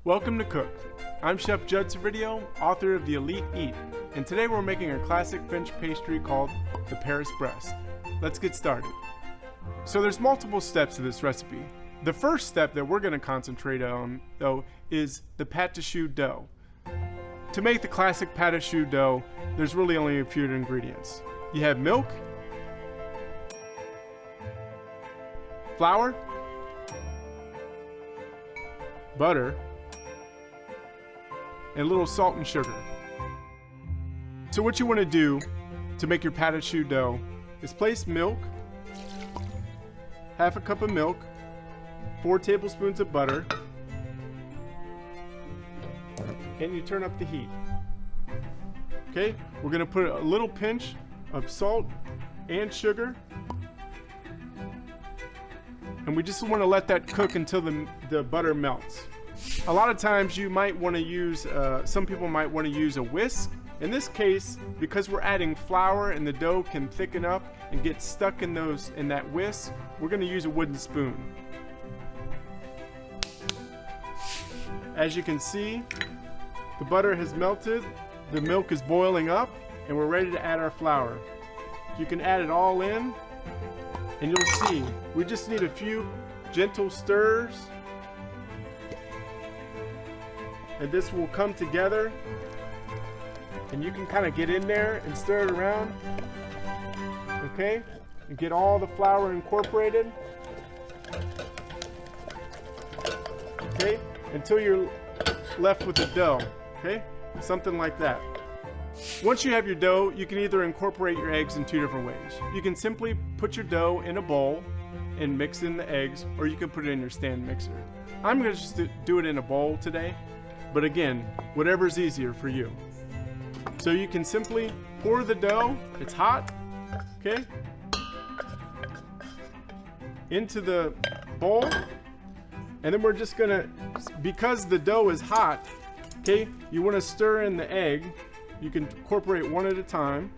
Welcome to Cook. I'm Chef Judd Servideo, author of The Elite Eat, and today we're making a classic French pastry called the Paris Brest. Let's get started. So there's multiple steps to this recipe. The first step that we're going to concentrate on, though, is the pâte de choux dough. To make the classic pâte de choux dough, there's really only a few ingredients. You have milk, flour, butter, and a little salt and sugar. So what you want to do to make your pâte de choux dough is place milk, half a cup of milk, 4 tablespoons of butter, and you turn up the heat. Okay, we're going to put a little pinch of salt and sugar, and we just want to let that cook until the butter melts. A lot of times you might want to use, some people might want to use a whisk. In this case, because we're adding flour and the dough can thicken up and get stuck in that whisk, we're going to use a wooden spoon. As you can see, the butter has melted, the milk is boiling up, and we're ready to add our flour. You can add it all in, and you'll see we just need a few gentle stirs, and this will come together, and you can kind of get in there and stir it around, okay, and get all the flour incorporated, okay, until you're left with the dough, okay, something like that. Once you have your dough, you can either incorporate your eggs in 2 different ways. You can simply put your dough in a bowl and mix in the eggs, or you can put it in your stand mixer. I'm going to just do it in a bowl today, but again, whatever's easier for you. So you can simply pour the dough, it's hot, okay, into the bowl, and then we're just going to, because the dough is hot, okay, you want to stir in the egg. You can incorporate one at a time,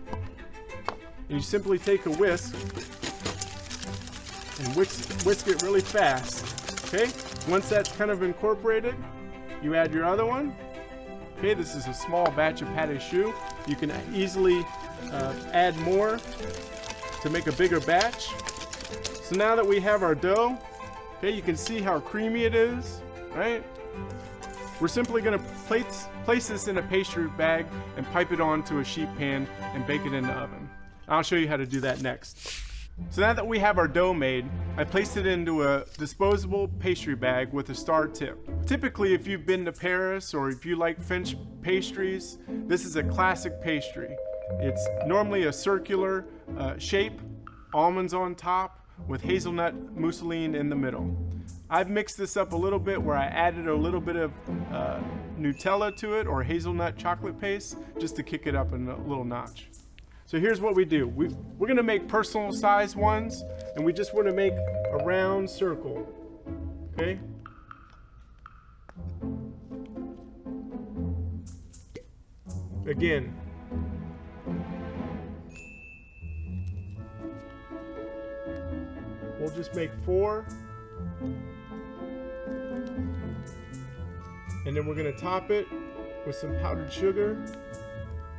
and you simply take a whisk and whisk it really fast, okay? Once that's kind of incorporated, you add your other one. Okay, this is a small batch of pâte de choux. You can easily add more to make a bigger batch. So now that we have our dough, okay, you can see how creamy it is, right? We're simply going to place this in a pastry bag and pipe it onto a sheet pan and bake it in the oven. I'll show you how to do that next. So now that we have our dough made, I placed it into a disposable pastry bag with a star tip. Typically, if you've been to Paris or if you like French pastries, this is a classic pastry. It's normally a circular shape, almonds on top, with hazelnut mousseline in the middle. I've mixed this up a little bit where I added a little bit of Nutella to it, or hazelnut chocolate paste, just to kick it up a little notch. So here's what we do. We're gonna make personal size ones, and we just wanna make a round circle, okay? Again, we'll just make 4. And then we're going to top it with some powdered sugar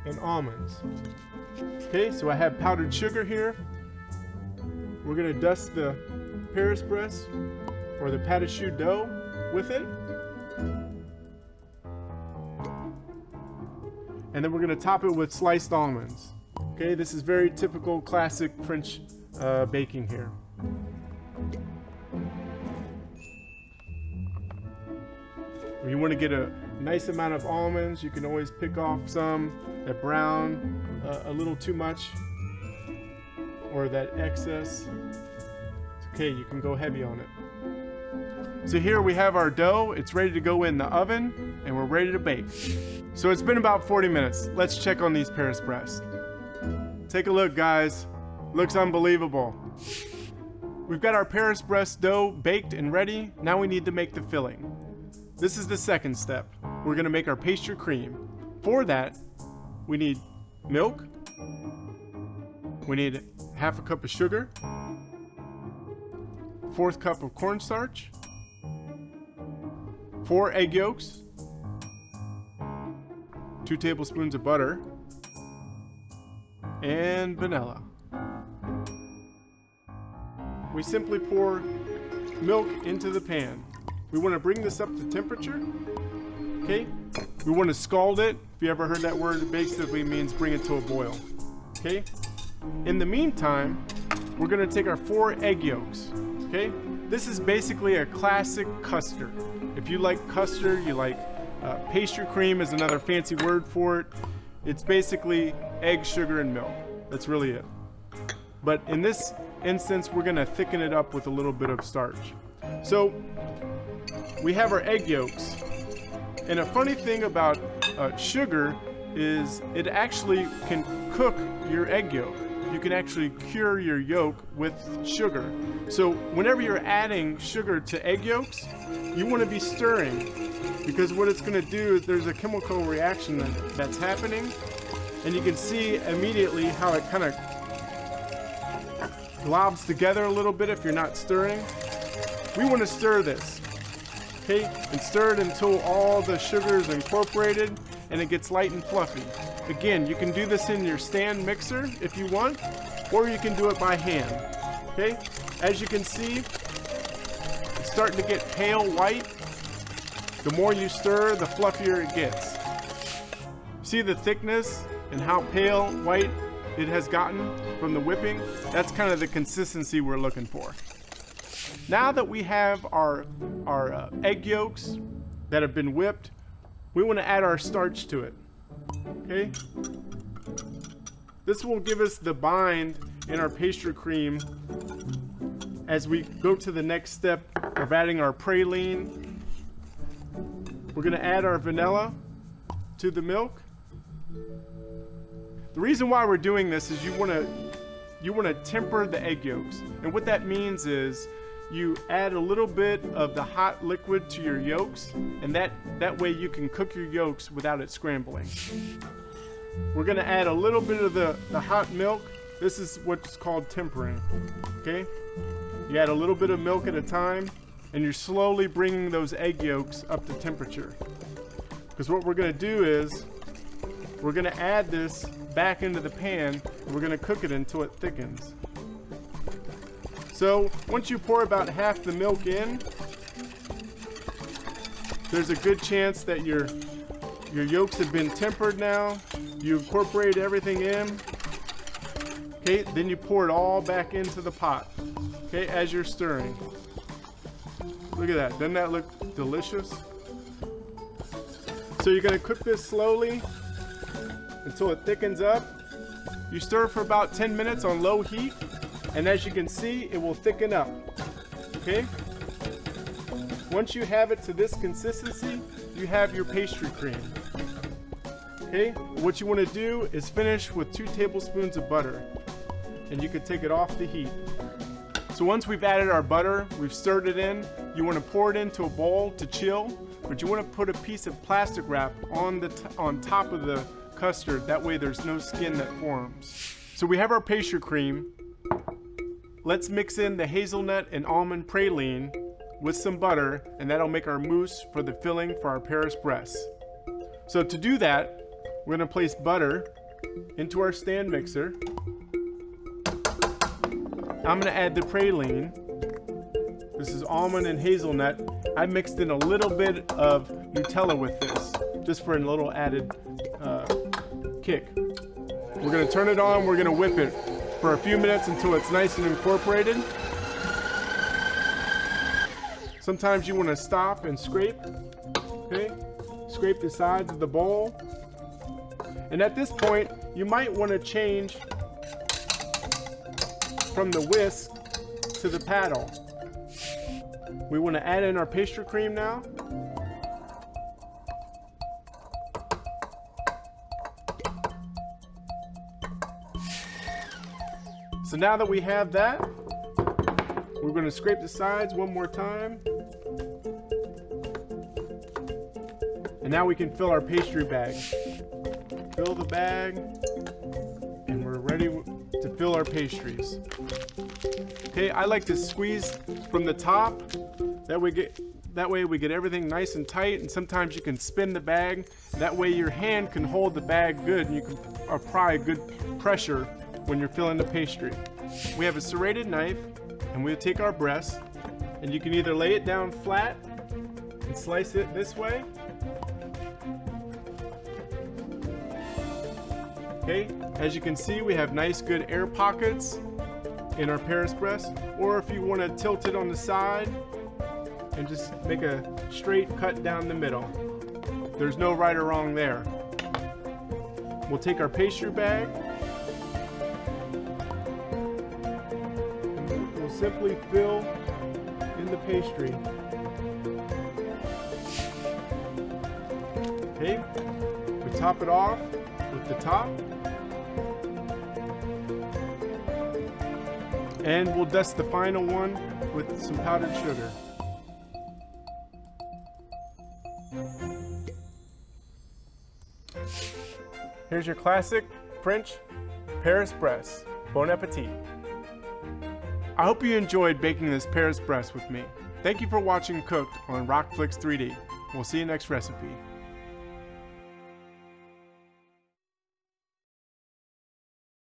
and almonds. Okay, so I have powdered sugar here. We're going to dust the Paris Brest or the pâte de choux dough with it. And then we're going to top it with sliced almonds. Okay, this is very typical classic French baking here. If you want to get a nice amount of almonds, you can always pick off some that brown a little too much, or that excess. It's okay, you can go heavy on it. So here we have our dough. It's ready to go in the oven, and we're ready to bake. So it's been about 40 minutes. Let's check on these Paris Brest. Take a look, guys. Looks unbelievable. We've got our Paris Brest dough baked and ready. Now we need to make the filling. This is the second step. We're going to make our pastry cream. For that, we need milk. We need half a cup of sugar, 1/4 cup of cornstarch, 4 egg yolks, 2 tablespoons of butter, and vanilla. We simply pour milk into the pan. We want to bring this up to temperature. Okay? We want to scald it. If you ever heard that word, it basically means bring it to a boil. Okay? In the meantime, we're going to take our 4 egg yolks. Okay? This is basically a classic custard. If you like custard, you like pastry cream is another fancy word for it. It's basically egg, sugar, and milk. That's really it. But in this instance, we're going to thicken it up with a little bit of starch. So we have our egg yolks. And a funny thing about sugar is it actually can cook your egg yolk. You can actually cure your yolk with sugar. So whenever you're adding sugar to egg yolks, you want to be stirring, because what it's going to do is there's a chemical reaction that's happening, and you can see immediately how it kind of globs together a little bit if you're not stirring. We want to stir this, okay, and stir it until all the sugar is incorporated and it gets light and fluffy. Again, you can do this in your stand mixer if you want, or you can do it by hand. Okay? As you can see, it's starting to get pale white. The more you stir, the fluffier it gets. See the thickness and how pale white it has gotten from the whipping? That's kind of the consistency we're looking for. Now that we have our egg yolks that have been whipped, we want to add our starch to it. Okay? This will give us the bind in our pastry cream as we go to the next step of adding our praline. We're going to add our vanilla to the milk. The reason why we're doing this is you want to temper the egg yolks. And what that means is you add a little bit of the hot liquid to your yolks, and that way you can cook your yolks without it scrambling. We're going to add a little bit of the hot milk. This is what's called tempering. Okay? You add a little bit of milk at a time, and you're slowly bringing those egg yolks up to temperature. Because what we're going to do is we're going to add this back into the pan, and we're going to cook it until it thickens. So once you pour about half the milk in, there's a good chance that your yolks have been tempered now. You incorporate everything in. Okay, then you pour it all back into the pot. Okay, as you're stirring. Look at that. Doesn't that look delicious? So you're going to cook this slowly until it thickens up. You stir for about 10 minutes on low heat. And as you can see, it will thicken up. Okay? Once you have it to this consistency, you have your pastry cream. Okay? What you want to do is finish with 2 tablespoons of butter. And you can take it off the heat. So once we've added our butter, we've stirred it in, you want to pour it into a bowl to chill, but you want to put a piece of plastic wrap on top of the custard. That way there's no skin that forms. So we have our pastry cream. Let's mix in the hazelnut and almond praline with some butter, and that'll make our mousse for the filling for our Paris Brest. So to do that, we're going to place butter into our stand mixer. I'm going to add the praline. This is almond and hazelnut. I mixed in a little bit of Nutella with this, just for a little added kick. We're going to turn it on. We're going to whip it for a few minutes until it's nice and incorporated. Sometimes you want to stop and scrape. Okay? Scrape the sides of the bowl. And at this point, you might want to change from the whisk to the paddle. We want to add in our pastry cream now. So now that we have that, we're going to scrape the sides one more time. And now we can fill our pastry bag. Fill the bag, and we're ready to fill our pastries. Okay, I like to squeeze from the top. That That way we get everything nice and tight, and sometimes you can spin the bag. That way your hand can hold the bag good and you can apply good pressure when you're filling the pastry. We have a serrated knife, and we'll take our breast, and you can either lay it down flat and slice it this way. Okay, as you can see, we have nice good air pockets in our Paris Brest, or if you want to tilt it on the side and just make a straight cut down the middle. There's no right or wrong there. We'll take our pastry bag, and we'll simply fill in the pastry. Okay, we top it off with the top, and we'll dust the final one with some powdered sugar. Here's your classic French Paris Brest. Bon appetit. I hope you enjoyed baking this Paris Brest with me. Thank you for watching Cooked on Rockflix 3D. We'll see you next recipe.